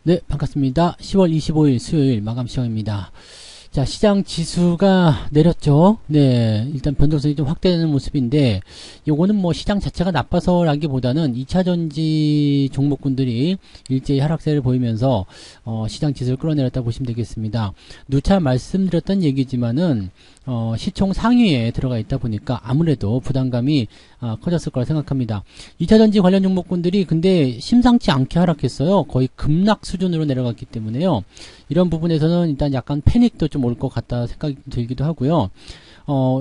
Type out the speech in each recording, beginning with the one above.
네, 반갑습니다. 10월 25일 수요일 마감 시간입니다. 자, 시장 지수가 내렸죠. 네, 일단 변동성이 좀 확대되는 모습인데, 요거는 뭐 시장 자체가 나빠서라기보다는 2차전지 종목군들이 일제히 하락세를 보이면서 시장 지수를 끌어내렸다 보시면 되겠습니다. 누차 말씀드렸던 얘기지만은 시총 상위에 들어가 있다 보니까 아무래도 부담감이 커졌을 거라 생각합니다. 2차전지 관련 종목군들이 근데 심상치 않게 하락했어요. 거의 급락 수준으로 내려갔기 때문에요. 이런 부분에서는 일단 약간 패닉도 좀 올 것 같다 생각이 들기도 하고요.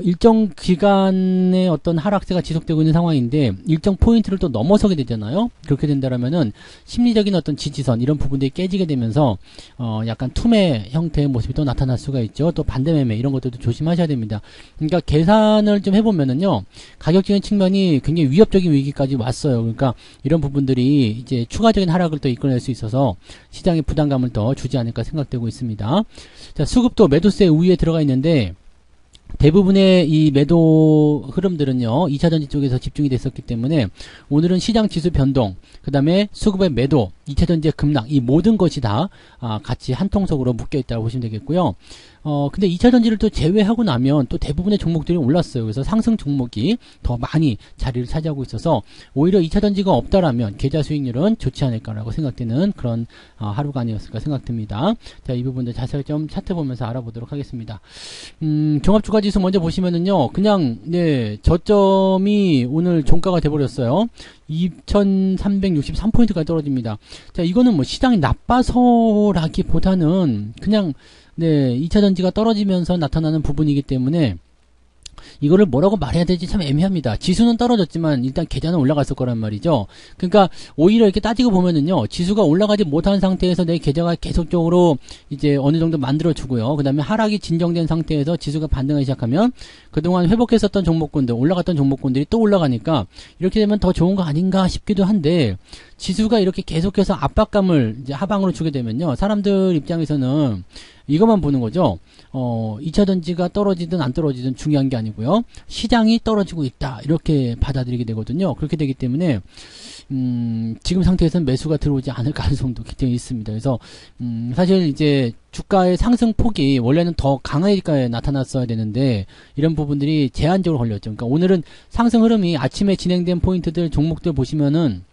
일정 기간의 어떤 하락세가 지속되고 있는 상황인데 일정 포인트를 또 넘어서게 되잖아요. 그렇게 된다라면은 심리적인 어떤 지지선 이런 부분들이 깨지게 되면서 약간 투매 형태의 모습이 또 나타날 수가 있죠. 또 반대 매매 이런 것들도 조심하셔야 됩니다. 그러니까 계산을 좀 해보면은요, 가격적인 측면이 굉장히 위협적인 위기까지 왔어요. 그러니까 이런 부분들이 이제 추가적인 하락을 또 이끌어낼 수 있어서 시장에 부담감을 더 주지 않을까 생각되고 있습니다. 자, 수급도 매도세 우위에 들어가 있는데 대부분의 이 매도 흐름들은요 2차전지 쪽에서 집중이 됐었기 때문에 오늘은 시장 지수 변동, 그 다음에 수급의 매도, 2차전지의 급락, 이 모든 것이 다 같이 한 통속으로 묶여 있다고 보시면 되겠고요. 근데 2차전지를 또 제외하고 나면 또 대부분의 종목들이 올랐어요. 그래서 상승 종목이 더 많이 자리를 차지하고 있어서 오히려 2차전지가 없다라면 계좌 수익률은 좋지 않을까라고 생각되는 그런 하루가 아니었을까 생각됩니다. 자, 이 부분들 자세히 좀 차트 보면서 알아보도록 하겠습니다. 종합주가지수 먼저 보시면은요, 그냥 네 저점이 오늘 종가가 돼버렸어요. 2363포인트까지 떨어집니다. 자, 이거는 뭐 시장이 나빠서라기보다는 그냥 네 2차전지가 떨어지면서 나타나는 부분이기 때문에 이거를 뭐라고 말해야 될지 참 애매합니다. 지수는 떨어졌지만 일단 계좌는 올라갔을 거란 말이죠. 그러니까 오히려 이렇게 따지고 보면은요, 지수가 올라가지 못한 상태에서 내 계좌가 계속적으로 이제 어느 정도 만들어주고요. 그 다음에 하락이 진정된 상태에서 지수가 반등하기 시작하면 그동안 회복했었던 종목군들, 올라갔던 종목군들이 또 올라가니까 이렇게 되면 더 좋은 거 아닌가 싶기도 한데, 지수가 이렇게 계속해서 압박감을 이제 하방으로 주게 되면요, 사람들 입장에서는 이것만 보는 거죠. 2차전지가 떨어지든 안 떨어지든 중요한 게 아니고요, 시장이 떨어지고 있다 이렇게 받아들이게 되거든요. 그렇게 되기 때문에 지금 상태에서는 매수가 들어오지 않을 가능성도 굉장히 있습니다. 그래서 사실 이제 주가의 상승 폭이 원래는 더 강하게 나타났어야 되는데 이런 부분들이 제한적으로 걸렸죠. 그러니까 오늘은 상승 흐름이 아침에 진행된 포인트들 종목들 보시면은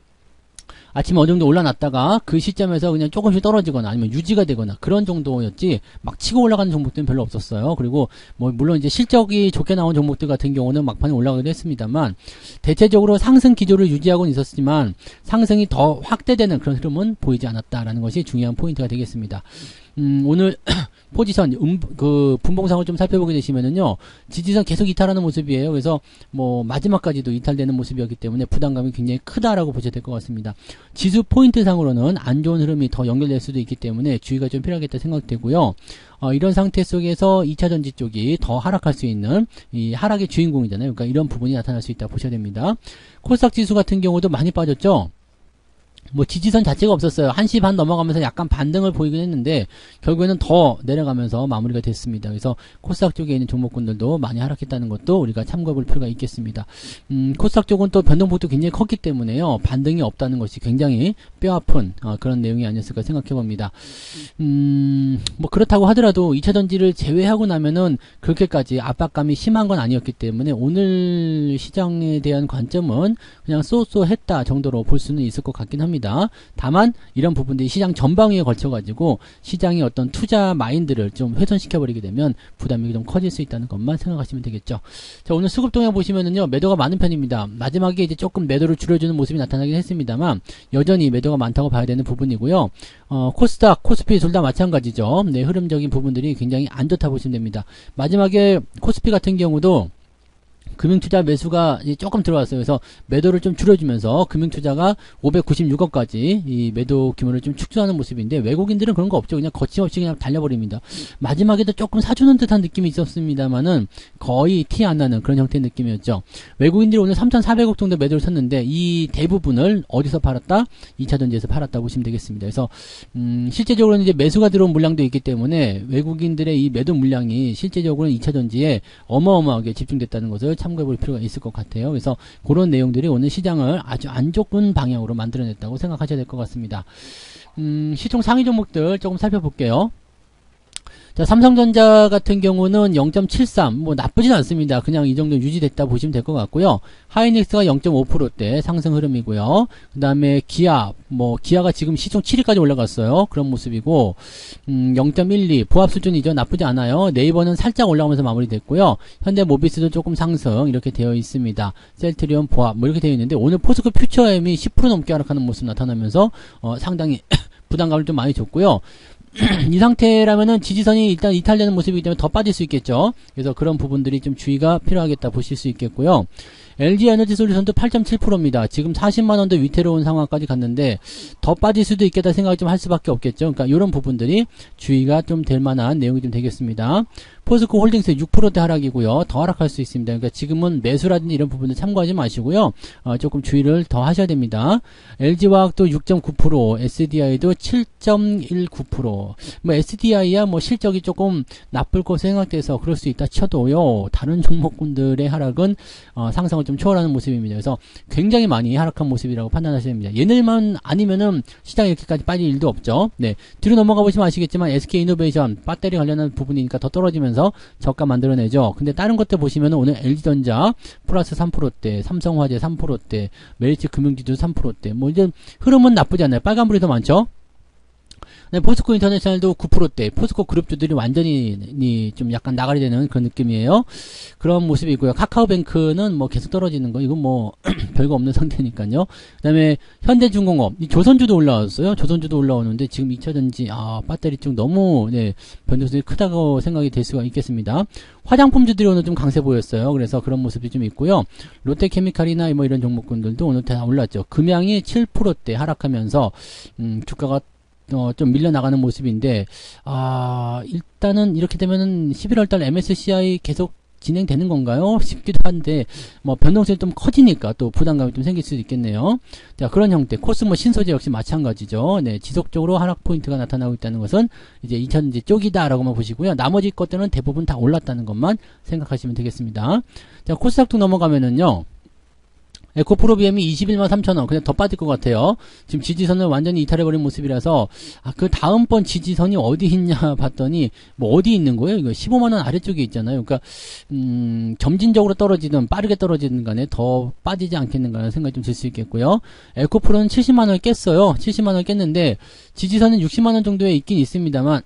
아침에 어느 정도 올라놨다가 그 시점에서 그냥 조금씩 떨어지거나 아니면 유지가 되거나 그런 정도였지 막 치고 올라가는 종목들은 별로 없었어요. 그리고 뭐 물론 이제 실적이 좋게 나온 종목들 같은 경우는 막판에 올라가기도 했습니다만 대체적으로 상승 기조를 유지하고는 있었지만 상승이 더 확대되는 그런 흐름은 보이지 않았다라는 것이 중요한 포인트가 되겠습니다. 오늘 포지션 그 분봉상을 좀 살펴보게 되시면은요, 지지선 계속 이탈하는 모습이에요. 그래서 뭐 마지막까지도 이탈되는 모습이었기 때문에 부담감이 굉장히 크다라고 보셔야 될 것 같습니다. 지수 포인트 상으로는 안 좋은 흐름이 더 연결될 수도 있기 때문에 주의가 좀 필요하겠다 생각되고요. 이런 상태 속에서 2차전지 쪽이 더 하락할 수 있는 이 하락의 주인공이잖아요. 그러니까 이런 부분이 나타날 수 있다 보셔야 됩니다. 코스닥 지수 같은 경우도 많이 빠졌죠. 뭐 지지선 자체가 없었어요. 1시 반 넘어가면서 약간 반등을 보이긴 했는데 결국에는 더 내려가면서 마무리가 됐습니다. 그래서 코스닥 쪽에 있는 종목군들도 많이 하락했다는 것도 우리가 참고해 볼 필요가 있겠습니다. 코스닥 쪽은 또 변동폭도 굉장히 컸기 때문에요, 반등이 없다는 것이 굉장히 뼈아픈 그런 내용이 아니었을까 생각해 봅니다. 뭐 그렇다고 하더라도 2차전지를 제외하고 나면은 그렇게까지 압박감이 심한 건 아니었기 때문에 오늘 시장에 대한 관점은 그냥 쏘쏘했다 정도로 볼 수는 있을 것 같긴 합니다. 다만 이런 부분들이 시장 전방위에 걸쳐가지고 시장의 어떤 투자 마인드를 좀 훼손시켜버리게 되면 부담이 좀 커질 수 있다는 것만 생각하시면 되겠죠. 자, 오늘 수급 동향 보시면은요, 매도가 많은 편입니다. 마지막에 이제 조금 매도를 줄여주는 모습이 나타나긴 했습니다만 여전히 매도가 많다고 봐야 되는 부분이고요. 코스닥, 코스피 둘 다 마찬가지죠. 네, 흐름적인 부분들이 굉장히 안 좋다 보시면 됩니다. 마지막에 코스피 같은 경우도 금융투자 매수가 이제 조금 들어왔어요. 그래서 매도를 좀 줄여주면서 금융투자가 596억까지 이 매도 규모를 좀 축소하는 모습인데 외국인들은 그런 거 없죠. 그냥 거침없이 그냥 달려버립니다. 마지막에도 조금 사주는 듯한 느낌이 있었습니다만은 거의 티 안 나는 그런 형태의 느낌이었죠. 외국인들이 오늘 3,400억 정도 매도를 샀는데 이 대부분을 어디서 팔았다? 2차전지에서 팔았다 보시면 되겠습니다. 그래서 실제적으로는 이제 매수가 들어온 물량도 있기 때문에 외국인들의 이 매도 물량이 실제적으로는 2차전지에 어마어마하게 집중됐다는 것을 참고해 볼 필요가 있을 것 같아요. 그래서 그런 내용들이 오늘 시장을 아주 안 좋은 방향으로 만들어냈다고 생각하셔야 될 것 같습니다. 시총 상위 종목들 조금 살펴볼게요. 자, 삼성전자 같은 경우는 0.73, 뭐 나쁘진 않습니다. 그냥 이 정도 유지됐다 보시면 될 것 같고요. 하이닉스가 0.5%대 상승 흐름이고요. 그 다음에 기아, 기아가 지금 시총 7위까지 올라갔어요. 그런 모습이고, 0.12, 보합 수준이죠. 나쁘지 않아요. 네이버는 살짝 올라오면서 마무리됐고요. 현대모비스도 조금 상승, 이렇게 되어 있습니다. 셀트리온, 보합, 이렇게 되어 있는데, 오늘 포스코 퓨처엠이 10% 넘게 하락하는 모습 나타나면서, 상당히 부담감을 좀 많이 줬고요. 이 상태라면은 지지선이 일단 이탈되는 모습이기 때문에 더 빠질 수 있겠죠. 그래서 그런 부분들이 좀 주의가 필요하겠다 보실 수 있겠고요. LG에너지솔루션도 8.7%입니다. 지금 40만원도 위태로운 상황까지 갔는데 더 빠질 수도 있겠다 생각을 좀 할 수밖에 없겠죠. 그러니까 이런 부분들이 주의가 좀 될 만한 내용이 좀 되겠습니다. 포스코 홀딩스 6%대 하락이고요. 더 하락할 수 있습니다. 그러니까 지금은 매수라든지 이런 부분들 참고하지 마시고요. 조금 주의를 더 하셔야 됩니다. LG화학도 6.9%, SDI도 7.19%. SDI야 실적이 조금 나쁠 거 생각돼서 그럴 수 있다 쳐도요. 다른 종목군들의 하락은 상승을 좀 초월하는 모습입니다. 그래서 굉장히 많이 하락한 모습이라고 판단하셔야 됩니다. 얘네만 아니면은 시장에 이렇게까지 빠질 일도 없죠. 네. 뒤로 넘어가 보시면 아시겠지만 SK이노베이션 배터리 관련한 부분이니까 더 떨어지면서 저가 만들어내죠. 근데 다른 것들 보시면은 오늘 LG전자 플러스 3%대, 삼성화재 3%대, 메리츠 금융지주 3%대. 이제 흐름은 나쁘지 않아요. 빨간불이 더 많죠. 네, 포스코 인터내셔널도 9%대, 포스코 그룹주들이 완전히 좀 약간 나가리 되는 그런 느낌이에요. 그런 모습이고요. 카카오뱅크는 계속 떨어지는 거, 이건 별거 없는 상태니까요. 그 다음에 현대중공업, 이 조선주도 올라왔어요. 조선주도 올라오는데 지금 2차전지, 배터리 쪽 너무, 변동성이 크다고 생각이 될 수가 있겠습니다. 화장품주들이 오늘 좀 강세 보였어요. 그래서 그런 모습이 좀 있고요. 롯데케미칼이나 이런 종목군들도 오늘 다 올랐죠. 금양이 7%대 하락하면서, 주가가 좀 밀려나가는 모습인데, 일단은 이렇게 되면은 11월달 MSCI 계속 진행되는 건가요? 싶기도 한데, 변동성이 좀 커지니까 또 부담감이 좀 생길 수도 있겠네요. 자, 그런 형태. 코스모 신소재 역시 마찬가지죠. 네, 지속적으로 하락 포인트가 나타나고 있다는 것은 이제 2차전지 쪽이다라고만 보시고요. 나머지 것들은 대부분 다 올랐다는 것만 생각하시면 되겠습니다. 자, 코스닥도 넘어가면은요. 에코프로비엠이 21만 3천원. 그냥 더 빠질 것 같아요. 지금 지지선을 완전히 이탈해버린 모습이라서, 그 다음번 지지선이 어디 있냐 봤더니, 어디 있는 거예요? 이거 15만원 아래쪽에 있잖아요. 그러니까, 점진적으로 떨어지든 빠르게 떨어지든 간에 더 빠지지 않겠는가 하는 생각이 좀 들 수 있겠고요. 에코프로는 70만원을 깼어요. 70만원을 깼는데, 지지선은 60만원 정도에 있긴 있습니다만,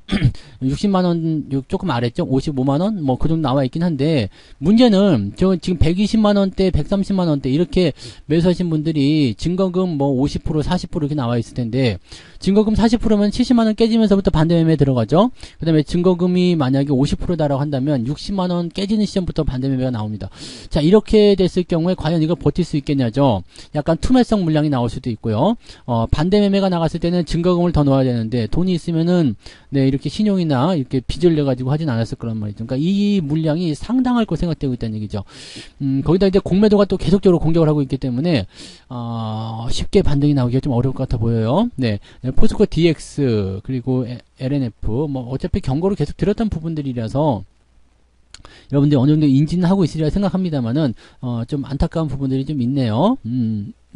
60만원 조금 아래쪽? 55만원? 그 정도 나와 있긴 한데, 문제는, 지금 120만원대, 130만원대, 이렇게 매수하신 분들이 증거금 50%, 40% 이렇게 나와 있을 텐데, 증거금 40%면 70만원 깨지면서부터 반대매매 들어가죠. 그 다음에 증거금이 만약에 50%다라고 한다면 60만원 깨지는 시점부터 반대매매가 나옵니다. 자, 이렇게 됐을 경우에 과연 이걸 버틸 수 있겠냐죠. 약간 투매성 물량이 나올 수도 있고요. 반대매매가 나갔을 때는 증거금을 더 넣어야 되는데, 돈이 있으면은, 이렇게 신용이나 이렇게 빚을 내가지고 하진 않았을 거란 말이죠. 그러니까 이 물량이 상당할 거 생각되고 있다는 얘기죠. 거기다 이제 공매도가 또 계속적으로 공격을 하고 있기 때문에, 쉽게 반등이 나오기가 좀 어려울 것 같아 보여요. 네. 포스코 DX, 그리고 LNF, 어차피 경고를 계속 드렸던 부분들이라서, 여러분들이 어느 정도 인지는 하고 있으리라 생각합니다만은, 좀 안타까운 부분들이 좀 있네요.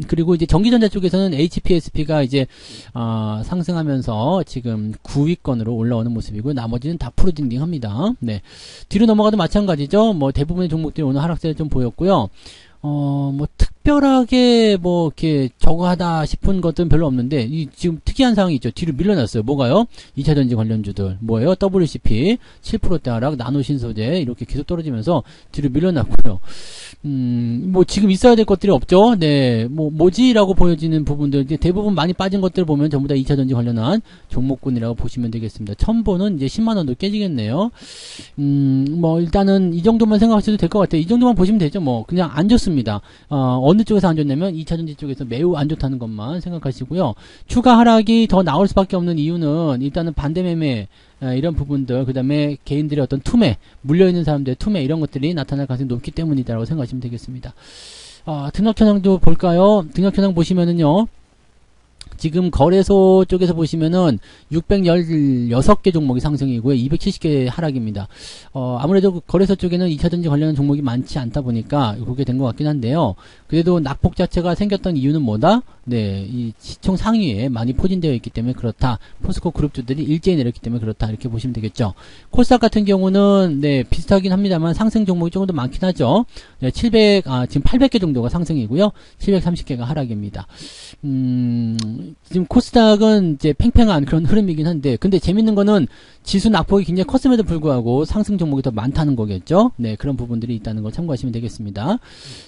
그리고 이제 전기전자 쪽에서는 HPSP가 이제, 상승하면서 지금 9위권으로 올라오는 모습이고요. 나머지는 다 프로딩딩 합니다. 네. 뒤로 넘어가도 마찬가지죠. 대부분의 종목들이 오늘 하락세를 좀 보였고요. 특별하게 이렇게 저거 하다 싶은 것들은 별로 없는데, 지금 특이한 상황이 있죠. 뒤로 밀려났어요. 뭐가요? 2차전지 관련주들. 뭐예요? WCP, 7%대 하락, 나노신소재, 이렇게 계속 떨어지면서 뒤로 밀려났고요. 지금 있어야 될 것들이 없죠? 네. 뭐지라고 보여지는 부분들, 대부분 많이 빠진 것들 보면 전부 다 2차전지 관련한 종목군이라고 보시면 되겠습니다. 첨보는 이제 10만원도 깨지겠네요. 일단은 이 정도만 생각하셔도 될 것 같아요. 이 정도만 보시면 되죠. 그냥 안 좋습니다. 어느 쪽에서 안 좋냐면 2차전지 쪽에서 매우 안 좋다는 것만 생각하시고요. 추가 하락이 더 나올 수밖에 없는 이유는 일단은 반대매매 이런 부분들, 그 다음에 개인들의 어떤 투매, 물려있는 사람들의 투매 이런 것들이 나타날 가능성이 높기 때문이다라고 생각하시면 되겠습니다. 등락현황도 볼까요? 등락현황 보시면은요. 지금 거래소 쪽에서 보시면은 616개 종목이 상승이고요. 270개 하락입니다. 아무래도 거래소 쪽에는 2차전지 관련한 종목이 많지 않다 보니까 그렇게 된 것 같긴 한데요. 그래도 낙폭 자체가 생겼던 이유는 뭐다? 네, 이 시총 상위에 많이 포진되어 있기 때문에 그렇다. 포스코 그룹주들이 일제히 내렸기 때문에 그렇다. 이렇게 보시면 되겠죠. 코스닥 같은 경우는 네, 비슷하긴 합니다만 상승 종목이 조금 더 많긴 하죠. 네, 지금 800개 정도가 상승이고요. 730개가 하락입니다. 지금 코스닥은 이제 팽팽한 그런 흐름이긴 한데, 근데 재밌는 거는 지수 낙폭이 굉장히 컸음에도 불구하고 상승 종목이 더 많다는 거겠죠. 네, 그런 부분들이 있다는 걸 참고하시면 되겠습니다.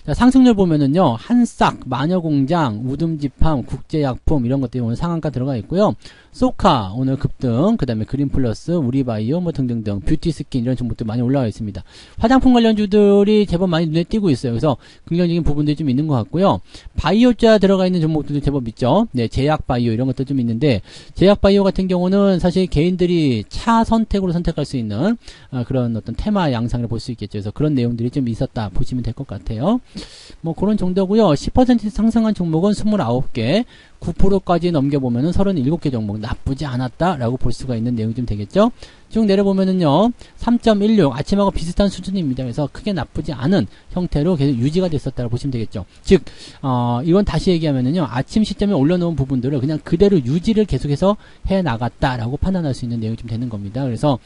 자, 상승률 보면은요, 한싹, 마녀공장, 우듬지팜, 국제약품 이런 것들이 오늘 상한가 들어가 있고요. 소카 오늘 급등, 그 다음에 그린플러스, 우리바이오 뭐 등등등, 뷰티스킨 이런 종목들 많이 올라와 있습니다. 화장품 관련주들이 제법 많이 눈에 띄고 있어요. 그래서 긍정적인 부분들이 좀 있는 것 같고요. 바이오자 들어가 있는 종목들도 제법 있죠. 네, 제약바이오 이런 것도 좀 있는데, 제약바이오 같은 경우는 사실 개인들이 차 선택으로 선택할 수 있는 그런 어떤 테마 양상을 볼 수 있겠죠. 그래서 그런 내용들이 좀 있었다 보시면 될 것 같아요. 뭐 그런 정도고요. 10% 상승한 종목은 29개, 9%까지 넘겨보면은 37개 종목 나쁘지 않았다라고 볼 수가 있는 내용이 좀 되겠죠. 쭉 내려보면은요, 3.16 아침하고 비슷한 수준입니다. 그래서 크게 나쁘지 않은 형태로 계속 유지가 됐었다고 보시면 되겠죠. 즉, 이건 다시 얘기하면은요, 아침 시점에 올려놓은 부분들을 그냥 그대로 유지를 계속해서 해 나갔다라고 판단할 수 있는 내용이 좀 되는 겁니다. 그래서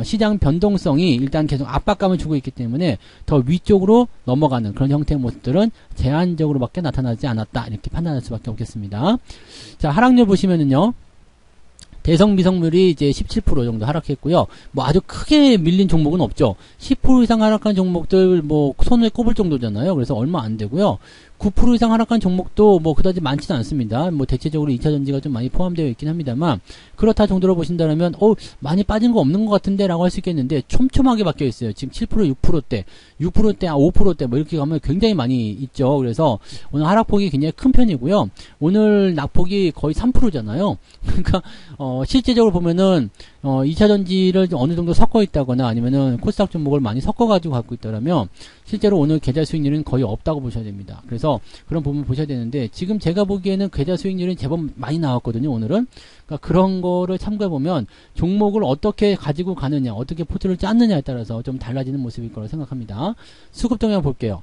시장 변동성이 일단 계속 압박감을 주고 있기 때문에 더 위쪽으로 넘어가는 그런 형태의 모습들은 제한적으로밖에 나타나지 않았다 이렇게 판단할 수밖에 없겠습니다. 자, 하락률 보시면은요. 대성 미성률이 이제 17% 정도 하락했고요. 뭐 아주 크게 밀린 종목은 없죠. 10% 이상 하락한 종목들 뭐 손에 꼽을 정도잖아요. 그래서 얼마 안 되고요. 9% 이상 하락한 종목도 뭐 그다지 많지는 않습니다. 뭐 대체적으로 2차전지가 좀 많이 포함되어 있긴 합니다만, 그렇다 정도로 보신다면 많이 빠진 거 없는 것 같은데 라고 할 수 있겠는데, 촘촘하게 바뀌어 있어요. 지금 7% 6%대 6%대 5%대 뭐 이렇게 가면 굉장히 많이 있죠. 그래서 오늘 하락폭이 굉장히 큰 편이고요. 오늘 낙폭이 거의 3%잖아요. 그러니까 실제적으로 보면은 2차전지를 어느 정도 섞어 있다거나 아니면은 코스닥 종목을 많이 섞어 가지고 갖고 있다라면 실제로 오늘 계좌 수익률은 거의 없다고 보셔야 됩니다. 그래서 그런 부분 보셔야 되는데, 지금 제가 보기에는 계좌 수익률이 제법 많이 나왔거든요, 오늘은. 그러니까 그런 거를 참고해 보면 종목을 어떻게 가지고 가느냐, 어떻게 포트를 짰느냐에 따라서 좀 달라지는 모습일 거라고 생각합니다. 수급 동향 볼게요.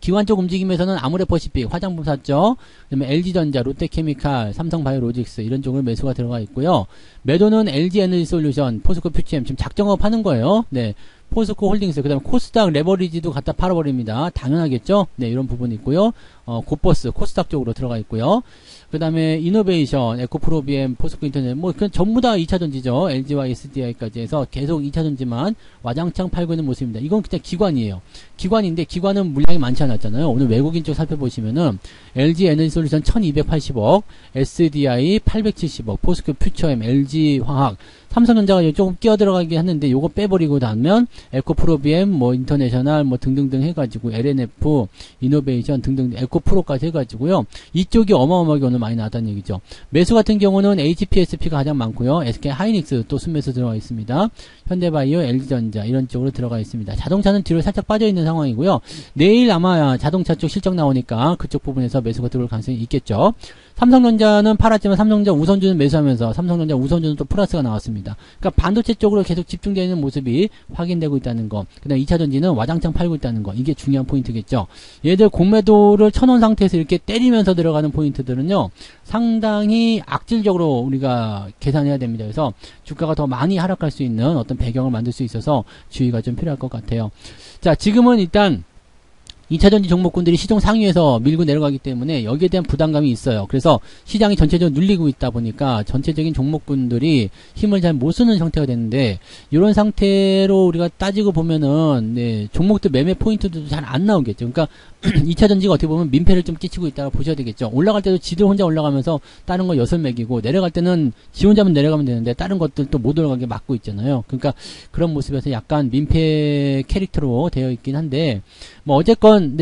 기관 쪽 움직임에서는 아모레퍼시픽, 화장품 샀죠. 그다음에 LG전자, 롯데케미칼, 삼성바이오로직스 이런 쪽으로 매수가 들어가 있고요. 매도는 LG에너지솔루션, 포스코 퓨치엠 지금 작정업 하는 거예요. 네. 포스코 홀딩스, 그 다음에 코스닥 레버리지도 갖다 팔아버립니다. 당연하겠죠? 네, 이런 부분이 있고요. 고버스, 코스닥 쪽으로 들어가 있고요. 그 다음에 이노베이션, 에코프로비엠, 포스코 인터넷, 뭐, 그냥 전부 다 2차전지죠. LG와 SDI까지 해서 계속 2차전지만 와장창 팔고 있는 모습입니다. 이건 그냥 기관이에요. 기관인데, 기관은 물량이 많지 않았잖아요. 오늘 외국인 쪽 살펴보시면은, LG 에너지솔루션 1280억, SDI 870억, 포스코 퓨처엠, LG 화학, 삼성전자가 조금 끼어 들어가긴 했는데 요거 빼버리고 나면 에코프로비엠 뭐 인터내셔널 뭐 등등등 해가지고 LNF 이노베이션 등등 에코프로까지 해가지고요. 이쪽이 어마어마하게 오늘 많이 나왔다는 얘기죠. 매수 같은 경우는 HPSP가 가장 많고요. SK 하이닉스 또 순매수 들어가 있습니다. 현대바이오, LG전자 이런 쪽으로 들어가 있습니다. 자동차는 뒤로 살짝 빠져있는 상황이고요. 내일 아마 자동차 쪽 실적 나오니까 그쪽 부분에서 매수가 들어올 가능성이 있겠죠. 삼성전자는 팔았지만 삼성전자 우선주는 매수하면서 삼성전자 우선주는 또 플러스가 나왔습니다. 그러니까 반도체 쪽으로 계속 집중되어 있는 모습이 확인되고 있다는 거. 그 다음에 2차전지는 와장창 팔고 있다는 거. 이게 중요한 포인트겠죠. 얘들 공매도를 쳐놓은 상태에서 이렇게 때리면서 들어가는 포인트들은요, 상당히 악질적으로 우리가 계산해야 됩니다. 그래서 주가가 더 많이 하락할 수 있는 어떤 배경을 만들 수 있어서 주의가 좀 필요할 것 같아요. 자, 지금은 일단 2차전지 종목군들이 시종 상위에서 밀고 내려가기 때문에 여기에 대한 부담감이 있어요. 그래서 시장이 전체적으로 눌리고 있다 보니까 전체적인 종목군들이 힘을 잘 못 쓰는 형태가 됐는데, 이런 상태로 우리가 따지고 보면은 네, 종목들 매매 포인트도 잘 안 나오겠죠. 그러니까 2차전지가 어떻게 보면 민폐를 좀 끼치고 있다고 보셔야 되겠죠. 올라갈 때도 지들 혼자 올라가면서 다른 거 여섯 매기고, 내려갈 때는 지 혼자만 내려가면 되는데 다른 것들도 못 올라가게 막고 있잖아요. 그러니까 그런 모습에서 약간 민폐 캐릭터로 되어 있긴 한데, 뭐 어쨌건 그러면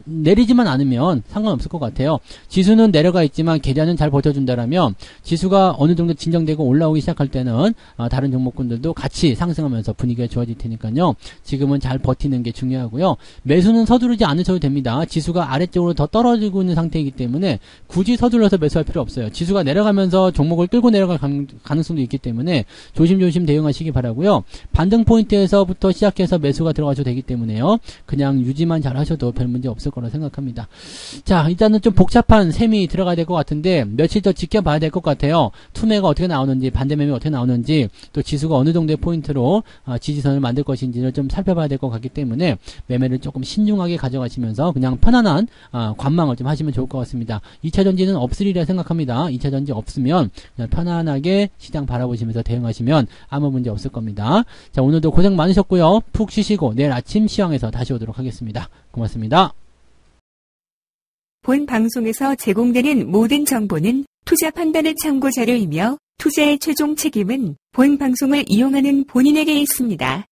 내리지만 않으면 상관없을 것 같아요. 지수는 내려가 있지만 계좌는 잘 버텨준다라면 지수가 어느 정도 진정되고 올라오기 시작할 때는 다른 종목군들도 같이 상승하면서 분위기가 좋아질 테니까요. 지금은 잘 버티는 게 중요하고요. 매수는 서두르지 않으셔도 됩니다. 지수가 아래쪽으로 더 떨어지고 있는 상태이기 때문에 굳이 서둘러서 매수할 필요 없어요. 지수가 내려가면서 종목을 끌고 내려갈 가능성도 있기 때문에 조심조심 대응하시기 바라고요. 반등 포인트에서부터 시작해서 매수가 들어가셔도 되기 때문에요. 그냥 유지만 잘 하셔도 별 문제 없을 거라 생각합니다. 자, 일단은 좀 복잡한 셈이 들어가야 될 것 같은데 며칠 더 지켜봐야 될 것 같아요. 투매가 어떻게 나오는지, 반대매매가 어떻게 나오는지, 또 지수가 어느 정도의 포인트로 지지선을 만들 것인지를 좀 살펴봐야 될 것 같기 때문에 매매를 조금 신중하게 가져가시면서 그냥 편안한 관망을 좀 하시면 좋을 것 같습니다. 2차전지는 없으리라 생각합니다. 2차전지 없으면 그냥 편안하게 시장 바라보시면서 대응하시면 아무 문제 없을 겁니다. 자, 오늘도 고생 많으셨고요. 푹 쉬시고 내일 아침 시황에서 다시 오도록 하겠습니다. 고맙습니다. 본 방송에서 제공되는 모든 정보는 투자 판단의 참고 자료이며 투자의 최종 책임은 본 방송을 이용하는 본인에게 있습니다.